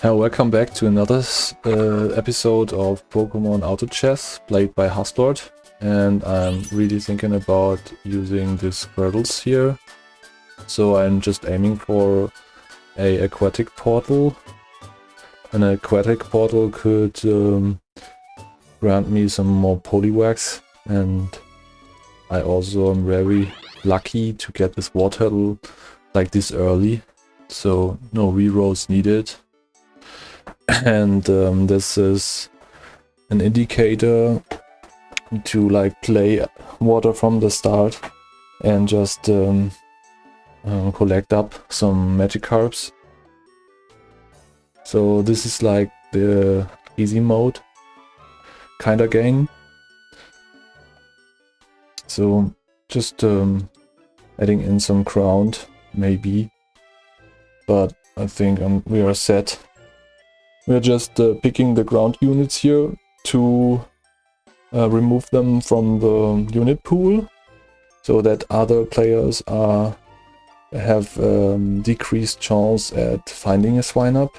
Welcome back to another episode of Pokémon Autochess, played by Haslord. And I'm really thinking about using these hurdles here. So I'm just aiming for a aquatic portal. An aquatic portal could grant me some more Poliwags, and I also am very lucky to get this water hurdle like this early. So no rerolls needed. And this is an indicator to like play water from the start and just collect up some Magikarps. So this is like the easy mode kinda game. So just adding in some ground maybe, but I think we are set. We're just picking the ground units here to remove them from the unit pool, so that other players have decreased chance at finding a Swinub.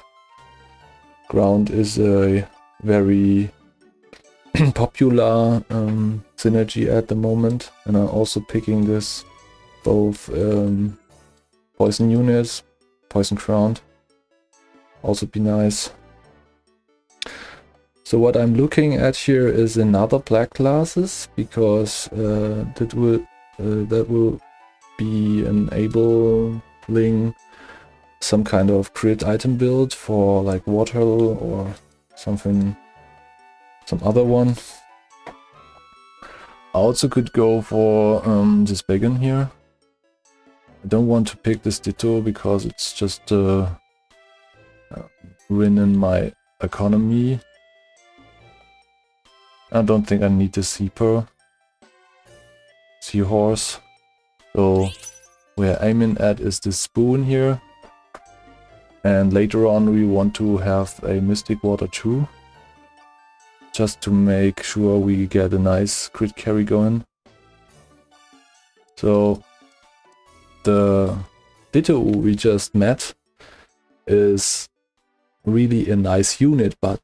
Ground is a very popular synergy at the moment, and I'm also picking this both poison units, poison ground, also be nice. So what I'm looking at here is another black classes, because that will be enabling some kind of crit item build for like water or something, some other one. I also could go for this Begon here. I don't want to pick this Ditto because it's just ruining my economy. I don't think I need the seahorse. So we're aiming at is this spoon here. And later on we want to have a Mystic Water too, just to make sure we get a nice crit carry going. So the Ditto we just met is really a nice unit, but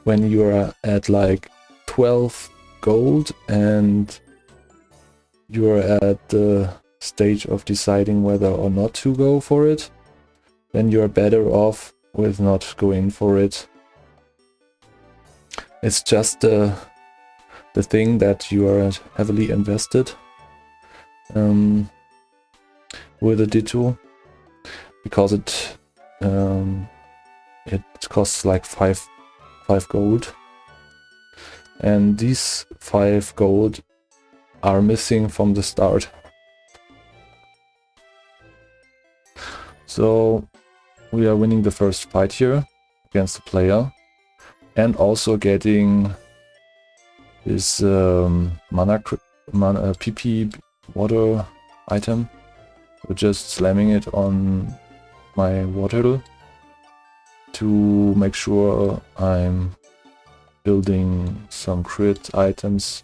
when you're at like 12 gold and you're at the stage of deciding whether or not to go for it, then you're better off with not going for it. It's just the thing that you are heavily invested with a Ditto, because it costs like 5 gold. And these 5 gold are missing from the start. So we are winning the first fight here against the player, and also getting this mana PP water item. So just slamming it on my water to make sure I'm building some crit items.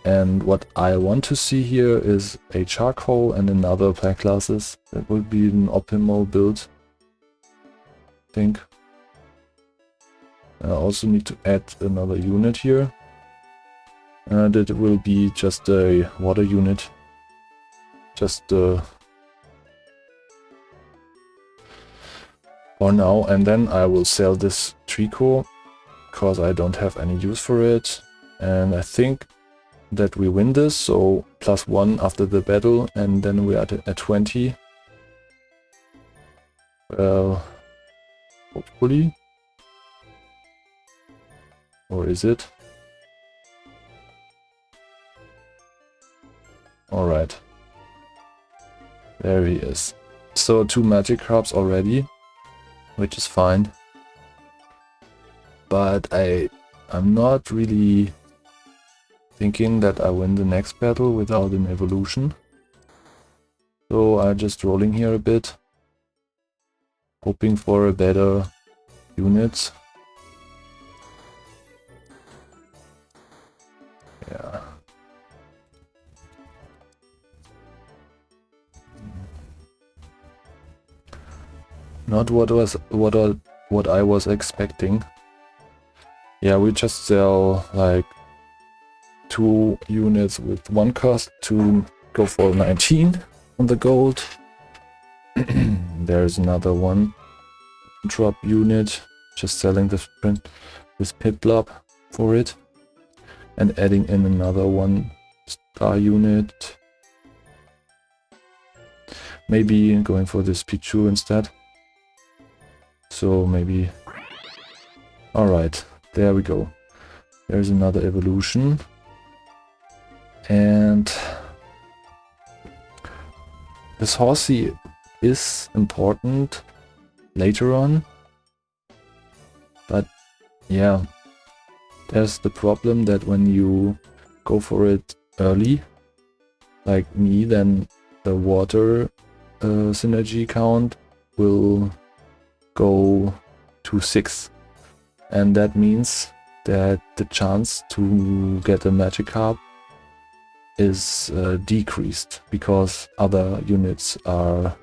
And what I want to see here is a charcoal and another black classes. That would be an optimal build, I think. I also need to add another unit here. That will be just a water unit. Just for now, and then I will sell this Trico, because I don't have any use for it. And I think that we win this, so +1 after the battle, and then we're at 20. Well, hopefully. Or is it? Alright. There he is. So 2 Magikarps already, which is fine. But I'm not really thinking that I win the next battle without an evolution. So I'm just rolling here a bit, hoping for a better unit. Yeah. Not what I was expecting. Yeah, we just sell like 2 units with 1 cost to go for 19 on the gold. There's another one drop unit, just selling this Piplup for it, and adding in another 1 star unit. Maybe going for this Pichu instead. So maybe... Alright, there we go. There's another evolution. And this Horsey is important later on. But yeah, there's the problem that when you go for it early, like me, then the water synergy count will go to 6. And that means that the chance to get a Magikarp is decreased because other units are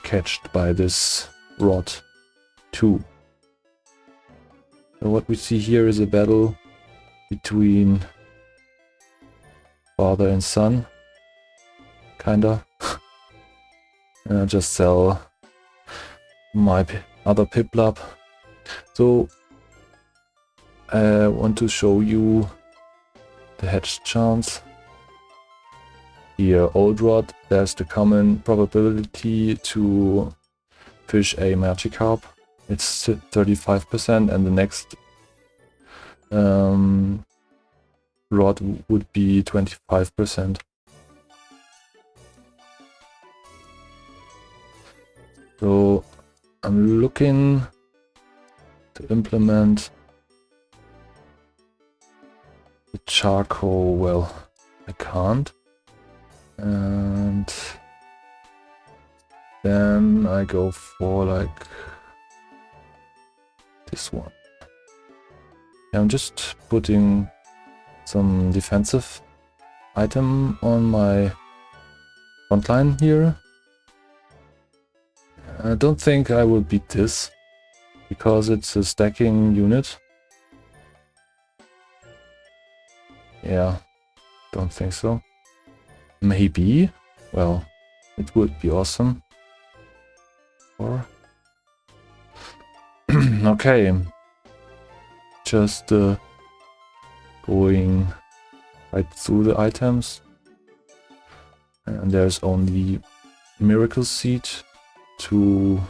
catched by this rod too. So what we see here is a battle between father and son, kinda. And I just sell my other Piplup. So I want to show you the hatch chance. Here, Old Rod, there's the common probability to fish a Magikarp. It's 35%, and the next rod would be 25%. So I'm looking to implement the charcoal. Well, I can't. And then I go for like this one. I'm just putting some defensive item on my front line here. I don't think I will beat this because it's a stacking unit. Yeah, don't think so. Maybe. Well, it would be awesome. Or okay, just going right through the items, and there's only Miracle Seed to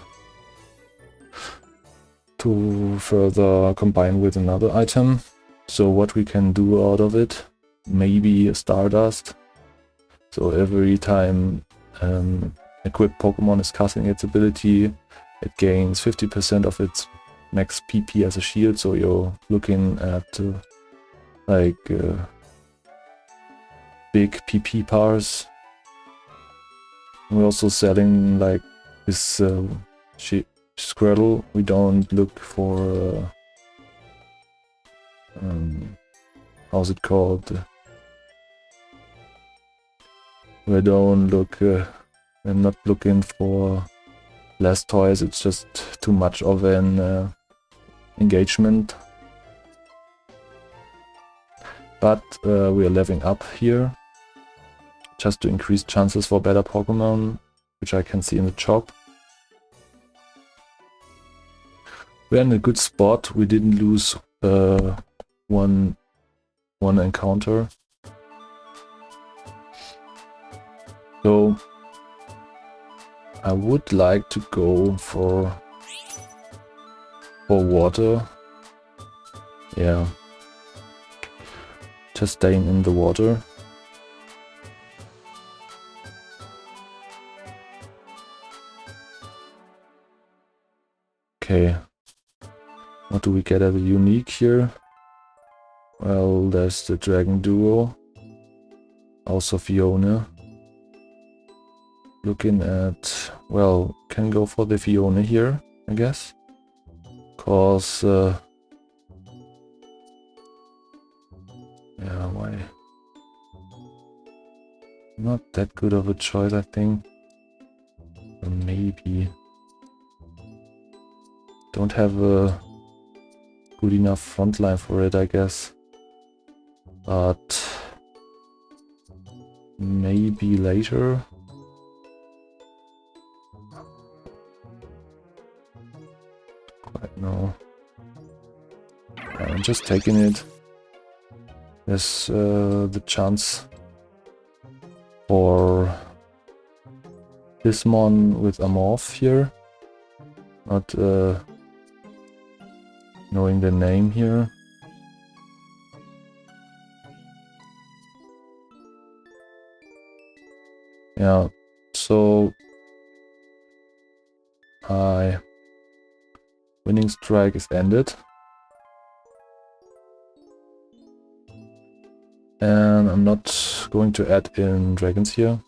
further combine with another item. So what we can do out of it, maybe a Stardust. So every time equipped Pokemon is casting its ability, it gains 50% of its max PP as a shield. So you're looking at like big PP powers. We're also selling like this Squirtle. We don't look for how's it called? We don't look. I'm not looking for less toys. It's just too much of an engagement. But we are leveling up here just to increase chances for better Pokemon, which I can see in the shop. We're in a good spot. We didn't lose one encounter. So I would like to go for water. Yeah. Just staying in the water. Okay. What do we get as a unique here? Well, there's the Dragon Duo. Also Fiona. Looking at... well, can go for the Fiona here, I guess. Cause... yeah, why? not that good of a choice, I think. Or maybe don't have a good enough front line for it, I guess. But maybe later. Quite no. I'm just taking it. There's the chance for this mon with Amorph here. Not knowing the name here. Yeah, so my winning strike is ended. And I'm not going to add in dragons here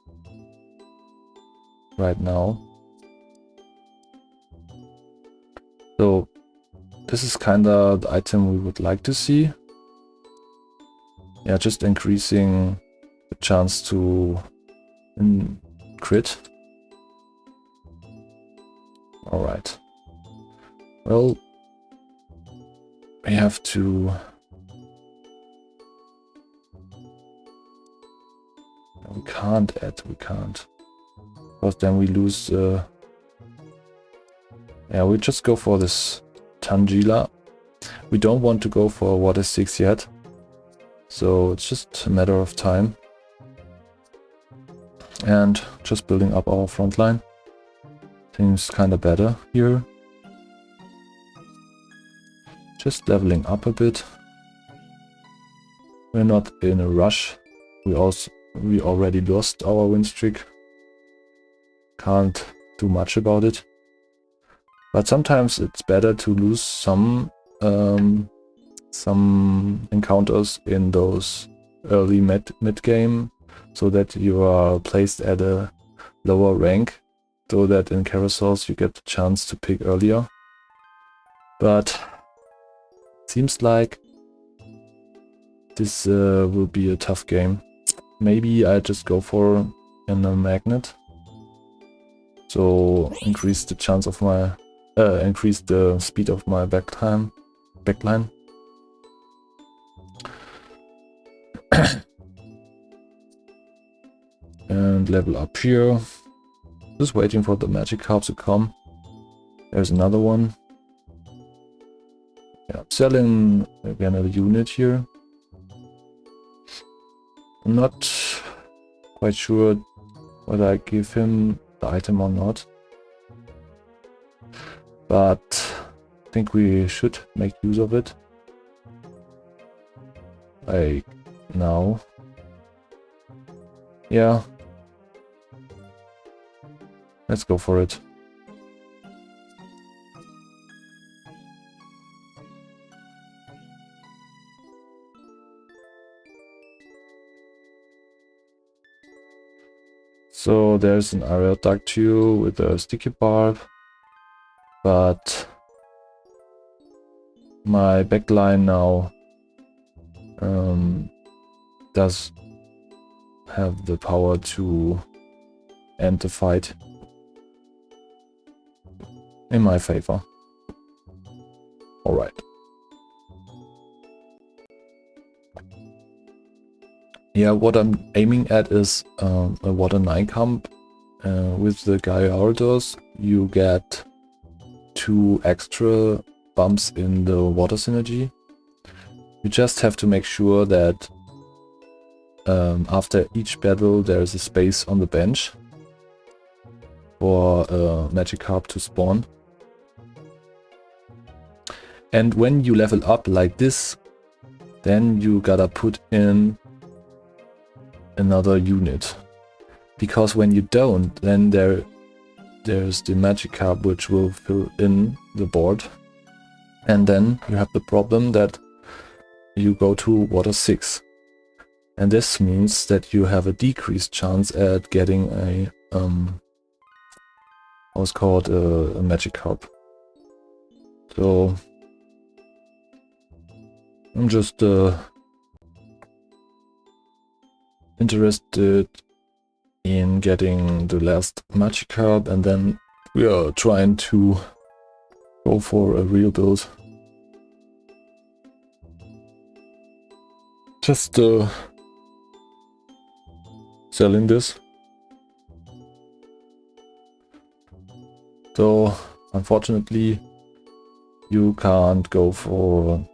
right now. So this is kinda the item we would like to see. Yeah, just increasing the chance to crit. Alright. Well, we have to... We can't add, we can't. Because then we lose... Yeah, we just go for this Tangela. We don't want to go for Water 6 yet. So it's just a matter of time. And just building up our front line. Seems kinda better here. Just leveling up a bit. We're not in a rush. We already lost our win streak. Can't do much about it. But sometimes it's better to lose some encounters in those early mid game, so that you are placed at a lower rank, so that in carousels you get the chance to pick earlier. But seems like this will be a tough game. Maybe I just go for a magnet, so increase the chance of my increase the speed of my backline. And level up here. Just waiting for the magic carp to come. There's another one. Yeah, selling again a unit here. I'm not quite sure whether I give him the item or not. But I think we should make use of it. Like now. Yeah. Let's go for it. So there's an aerial ductile with a sticky barb, but my backline now does have the power to end the fight in my favor. Alright. Yeah, what I'm aiming at is a Water 9 comp. With the Gyarados, you get 2 extra bumps in the water synergy. You just have to make sure that after each battle there is a space on the bench for a Magikarp to spawn. And when you level up like this, then you gotta put in another unit. Because when you don't, then there's the Magikarp which will fill in the board. And then you have the problem that you go to Water 6. And this means that you have a decreased chance at getting a what's called a Magikarp. So I'm just interested in getting the last Magikarp, and then we are trying to go for a real build. Just selling this. So unfortunately you can't go for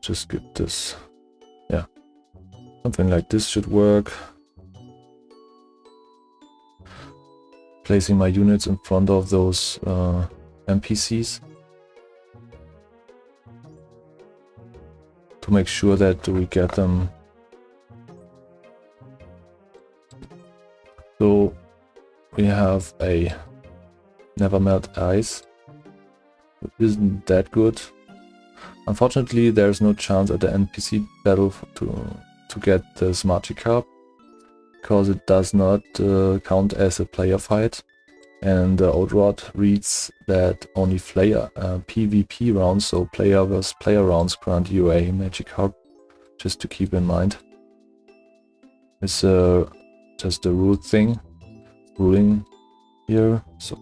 just get this. Yeah, something like this should work. Placing my units in front of those NPCs to make sure that we get them. So we have a Never Melt Ice. It isn't that good. Unfortunately, there's no chance at the NPC battle to get this Magikarp, because it does not count as a player fight, and the Old Rod reads that only PvP rounds, so player versus player rounds, grant you a Magikarp, just to keep in mind. It's just a ruling here. So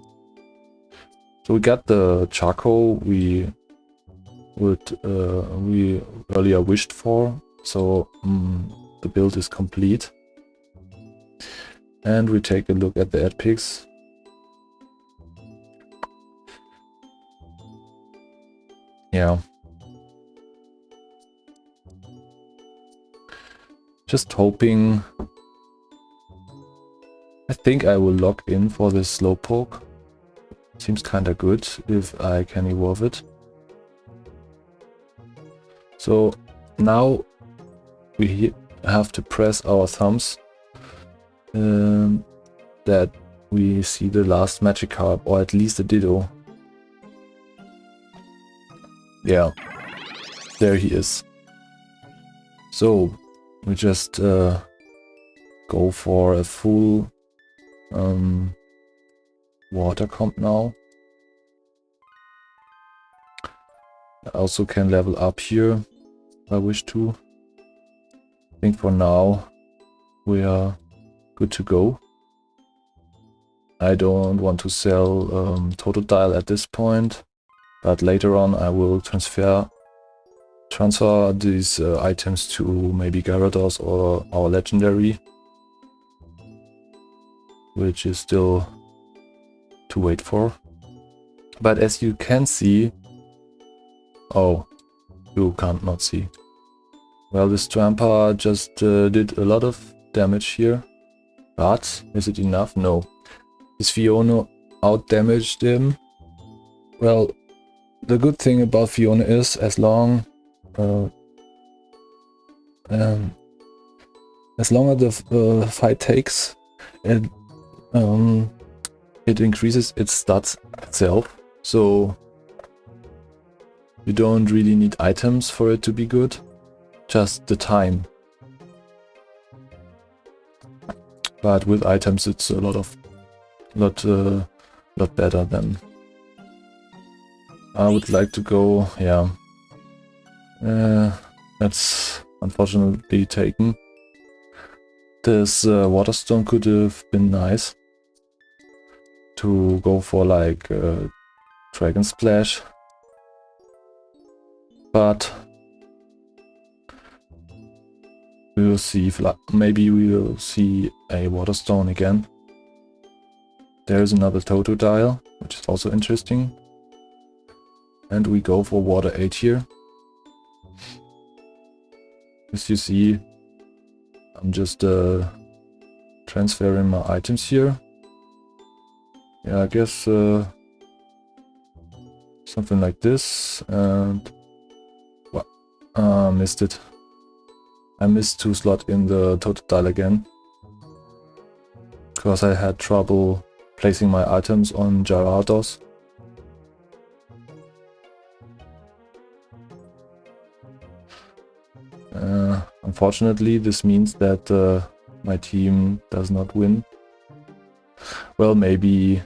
we got the charcoal we earlier wished for, so the build is complete. And we take a look at the epics. Yeah. Just hoping. I think I will lock in for this Slowpoke. Seems kinda good if I can evolve it. So now we have to press our thumbs that we see the last Magikarp, or at least a Ditto. Yeah, there he is. So we just go for a full water comp now. I also can level up here if I wish to. I think for now we are good to go. I don't want to sell Totodile at this point, but later on I will transfer these items to maybe Gyarados or our legendary, which is still to wait for. But as you can see, oh, you can't not see. Well, this Trampa just did a lot of damage here, but is it enough? No. This Fiona out-damaged him. Well, the good thing about Fiona is, as long as the fight takes, it increases its stats itself, so you don't really need items for it to be good, just the time. But with items it's a lot better than. I would like to go, yeah. That's unfortunately taken. This Water Stone could have been nice to go for, like Dragon Splash, but we will see if maybe we will see a Water Stone again. There's another Totodile, which is also interesting. And we go for Water 8 here. As you see, I'm just transferring my items here. Yeah, I guess something like this, and well, missed it. I missed 2 slots in the Totodile again, because I had trouble placing my items on Gyarados. Unfortunately, this means that my team does not win. Well, maybe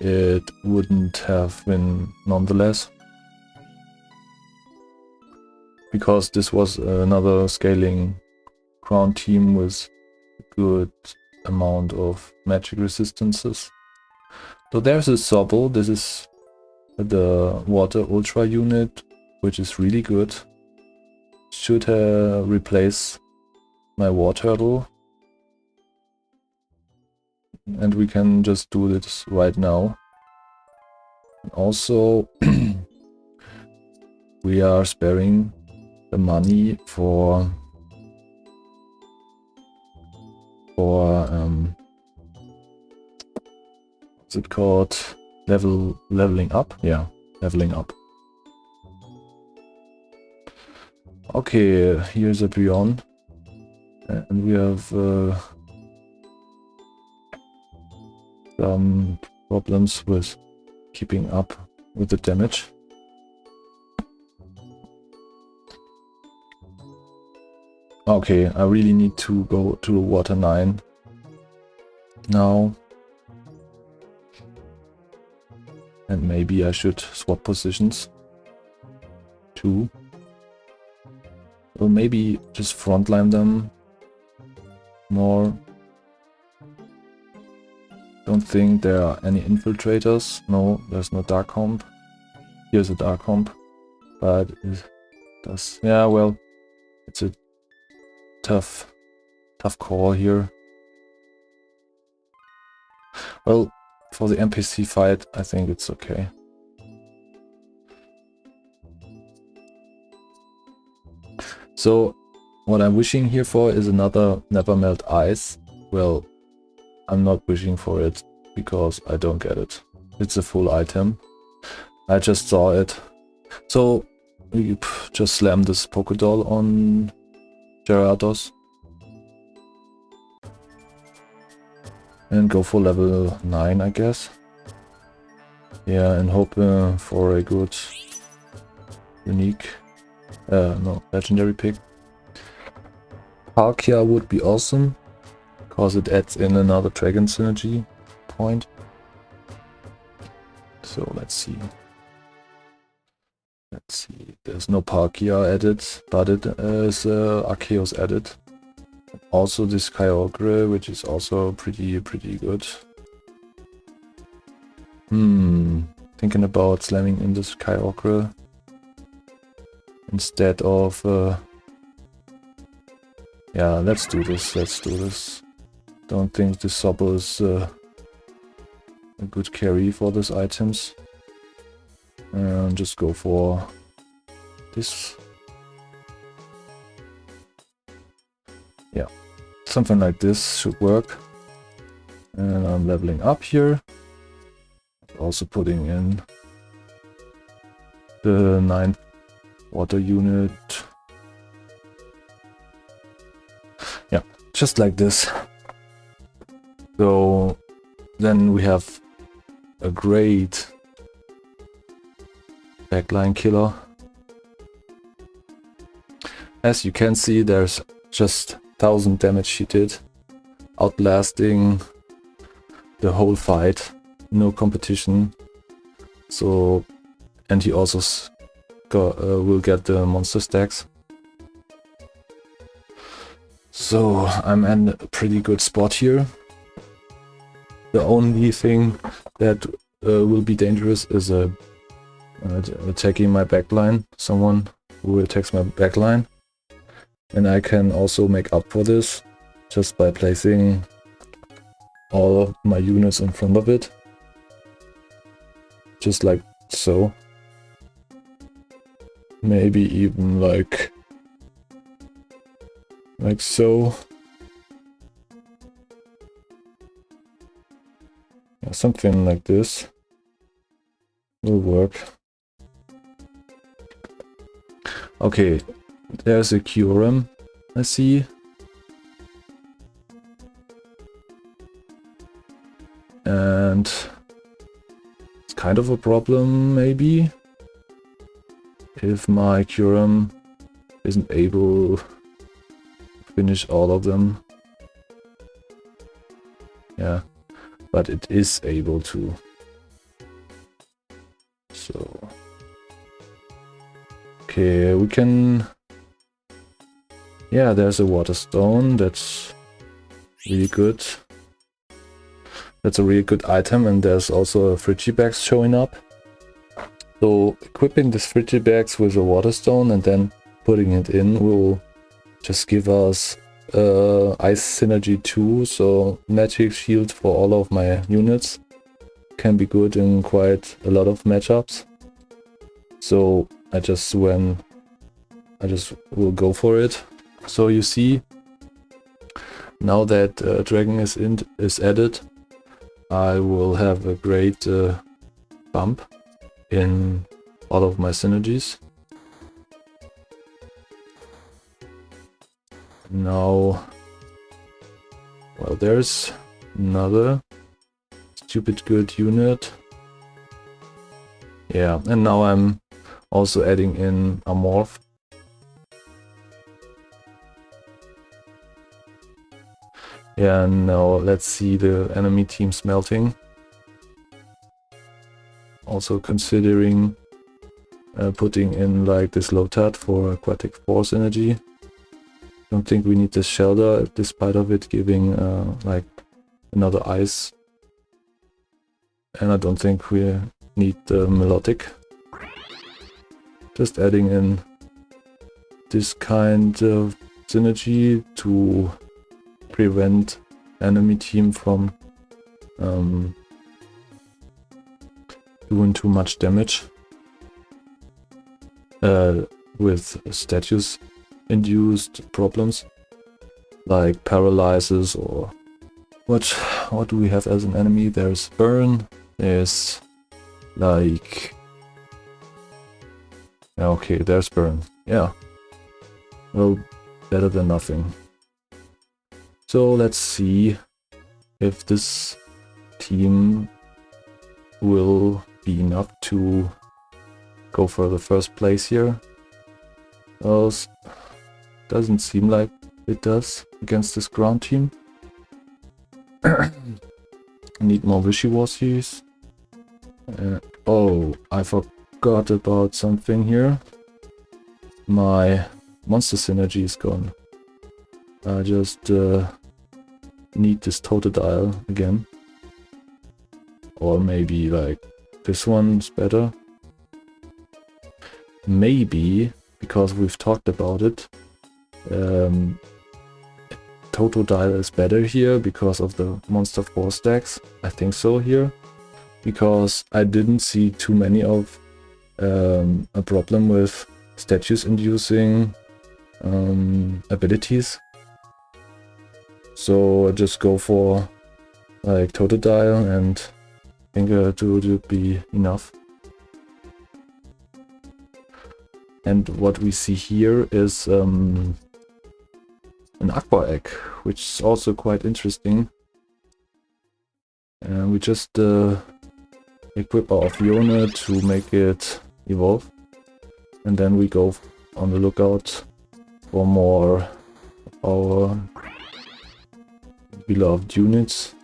it wouldn't have been nonetheless. Because this was another scaling ground team with a good amount of magic resistances. So there's a Sobble. This is the Water Ultra unit, which is really good. Should replace my Wartortle. And we can just do this right now. And also, we are sparing the money for what's it called? Leveling up? Yeah, leveling up. Okay, here's a Beyond. And we have some problems with keeping up with the damage. Okay, I really need to go to Water 9 now. And maybe I should swap positions too. Or maybe just frontline them more. Don't think there are any infiltrators. No, there's no Dark Comp. Here's a Dark Comp. But it does... Yeah, well, it's a tough call here. Well, for the NPC fight, I think it's okay. So, what I'm wishing here for is another Never Melt Ice. Well, I'm not wishing for it because I don't get it. It's a full item. I just saw it. So, we just slam this Pokédoll on Gyarados. And go for level 9, I guess. Yeah, and hope for a good unique, no, legendary pick. Palkia would be awesome, because it adds in another dragon synergy point. So let's see. There's no Palkia added, but it is Arceus added. Also this Kyogre, which is also pretty good. Thinking about slamming in this Kyogre instead of yeah, let's do this. Don't think this Sobble is a good carry for these items. And just go for this. Yeah, something like this should work. And I'm leveling up here. Also putting in the 9th water unit. Yeah, just like this. So then we have a great backline killer. As you can see, there's just 1000 damage he did, outlasting the whole fight. No competition. So, and he also will get the monster stacks. So I'm in a pretty good spot here. The only thing that will be dangerous is attacking my backline. Someone who attacks my backline. And I can also make up for this just by placing all of my units in front of it. Just like so. Maybe even like so. Yeah, something like this will work. Okay, there's a Kyurem, I see. And it's kind of a problem, maybe, if my Kyurem isn't able to finish all of them. Yeah, but it is able to. So okay, we can, yeah, there's a water stone. That's really good. That's a really good item, and there's also a Frigibax showing up. So equipping this Frigibax with a water stone and then putting it in will just give us ice synergy too, so magic shield for all of my units can be good in quite a lot of matchups. So I just will go for it. So you see, now that Dragon is added, I will have a great bump in all of my synergies. Now, well, there's another stupid good unit. Yeah, and now I'm also adding in Amorph. Yeah, and now let's see the enemy team smelting. Also considering putting in like this Lotad for aquatic force energy. Don't think we need this shelter, despite of it giving like another ice. And I don't think we need the melodic. Just adding in this kind of synergy to prevent enemy team from doing too much damage with status induced problems like paralyzes, or what do we have as an enemy? There's burn, there's like, okay, there's burn, yeah, well, better than nothing. So let's see if this team will be enough to go for the first place here. Well, doesn't seem like it does against this ground team. Need more wishy-washies. Oh, I forgot about something here. My monster synergy is gone. I just need this Totodile again. Or maybe like this one's better. Maybe, because we've talked about it, Totodile is better here because of the monster 4 stacks. I think so here. Because I didn't see too many of a problem with statues inducing abilities. So I just go for like Totodile, and I think it would be enough. And what we see here is an Aqua Egg, which is also quite interesting. And we just equip our Fiona to make it evolve. And then we go on the lookout for more of our beloved units.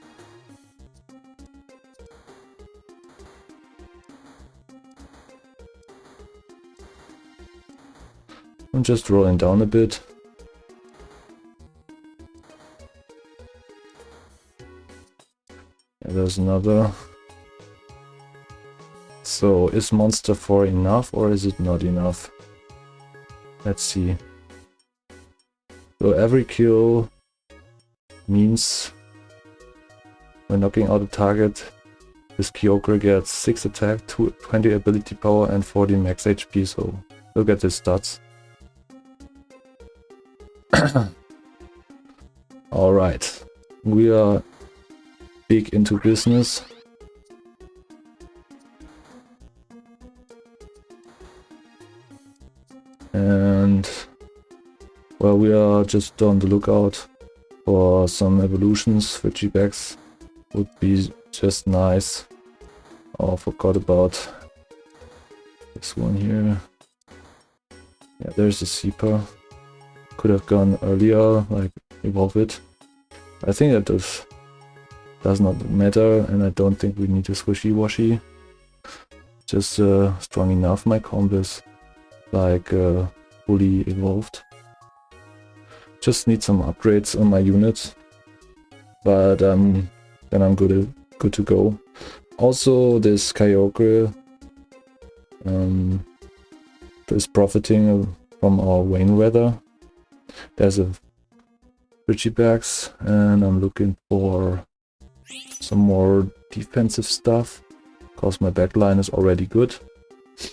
I'm just rolling down a bit. Yeah, there's another. So is monster 4 enough, or is it not enough? Let's see. So every kill means when knocking out a target, this Kyogre gets 6 attack, 20 ability power and 40 max HP, so look at his stats. Alright, we are big into business. And well, we are just on the lookout for some evolutions. Frigibax would be just nice. Oh, forgot about this one here. Yeah, there's a Seeper. Could have gone earlier, like evolve it. I think that does not matter, and I don't think we need a Swishy Washy. just strong enough. My comp is like fully evolved. Just need some upgrades on my units, but then I'm good to go. Also, this Kyogre is profiting from our rain weather. There's a Frigibax, and I'm looking for some more defensive stuff, because my backline is already good. I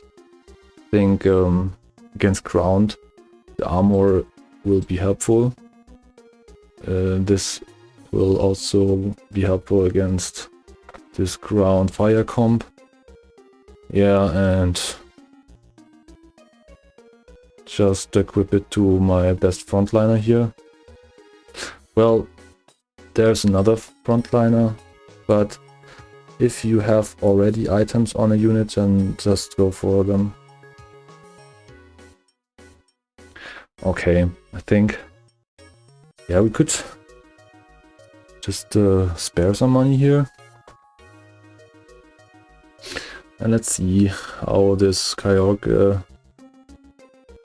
think against ground, the armor will be helpful. This will also be helpful against this ground fire comp. Yeah, and just equip it to my best frontliner here. Well, there's another frontliner, but if you have already items on a unit, then just go for them. Okay, I think, yeah, we could just spare some money here. And let's see how this Kyogre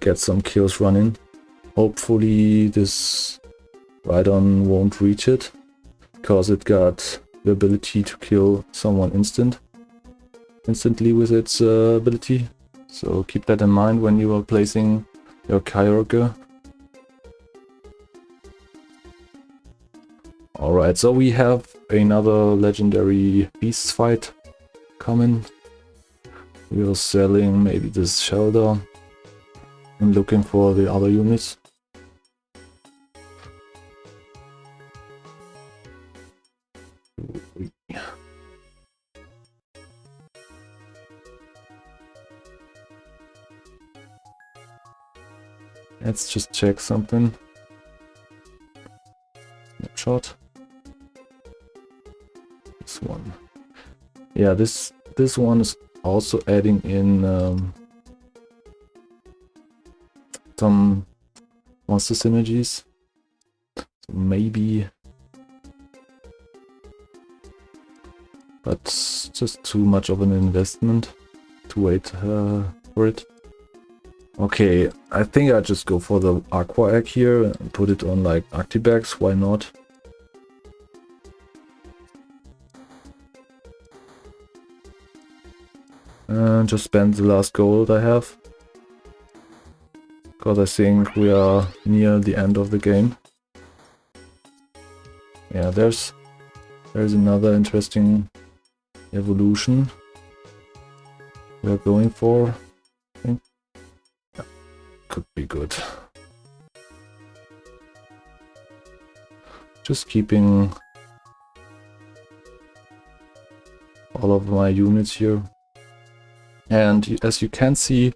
gets some kills running. Hopefully this Rhydon won't reach it, because it got the ability to kill someone instantly with its ability. So keep that in mind when you are placing your Kyogre. Alright, so we have another legendary beast fight coming. We are selling maybe this Shelter and looking for the other units. Let's just check something. Snapshot. This one. Yeah, this one is also adding in some monster synergies. So maybe, but it's just too much of an investment to wait for it. Okay, I think I just go for the Aqua Egg here and put it on like Arctibax, why not? And just spend the last gold I have, because I think we are near the end of the game. Yeah, there's another interesting evolution we're going for. I think could be good. Just keeping all of my units here. And as you can see,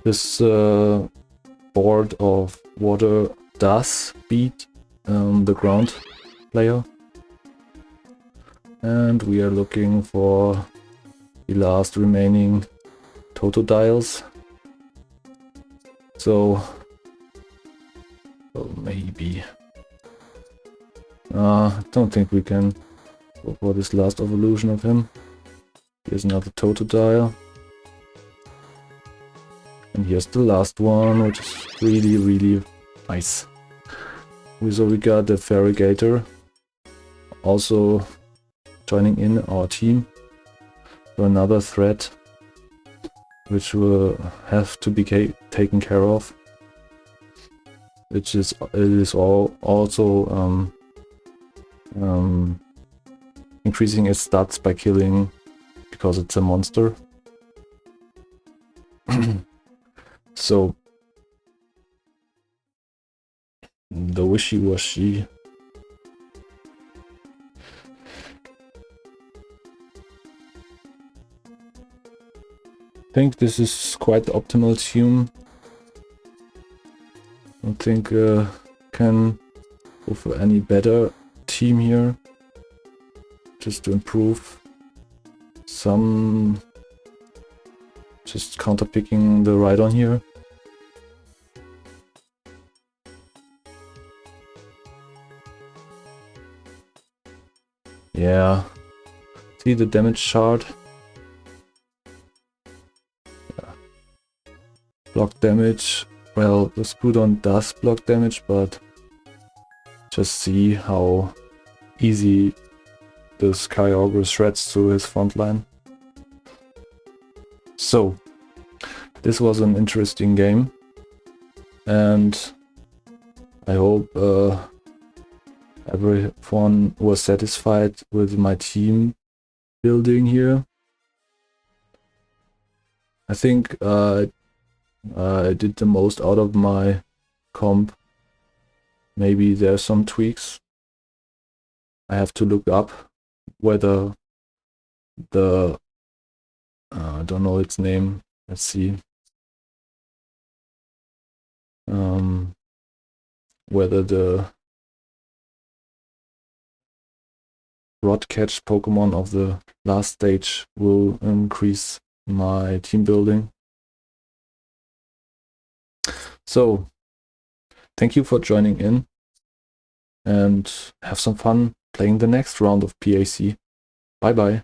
this board of water does beat the ground player. And we are looking for the last remaining Totodiles. So, well, maybe. I don't think we can go for this last evolution of him. Here's another Totodile. And here's the last one, which is really, really nice. So we got the Ferrigator also joining in our team. So another threat which will have to be taken care of. Which is also increasing its stats by killing, because it's a monster. So the wishy-washy. I think this is quite the optimal team. I don't think can go for any better team here. Just to improve some. Just counterpicking the Rhydon here. Yeah. See the damage chart. Block damage. Well, the Scoodon does block damage, but just see how easy this Kyogre shreds through his front line. So, this was an interesting game, and I hope everyone was satisfied with my team building here. I think I did the most out of my comp. Maybe there's some tweaks. I have to look up whether the I don't know its name. Let's see. Whether the rod catch Pokemon of the last stage will increase my team building. So, thank you for joining in, and have some fun playing the next round of PAC. Bye bye.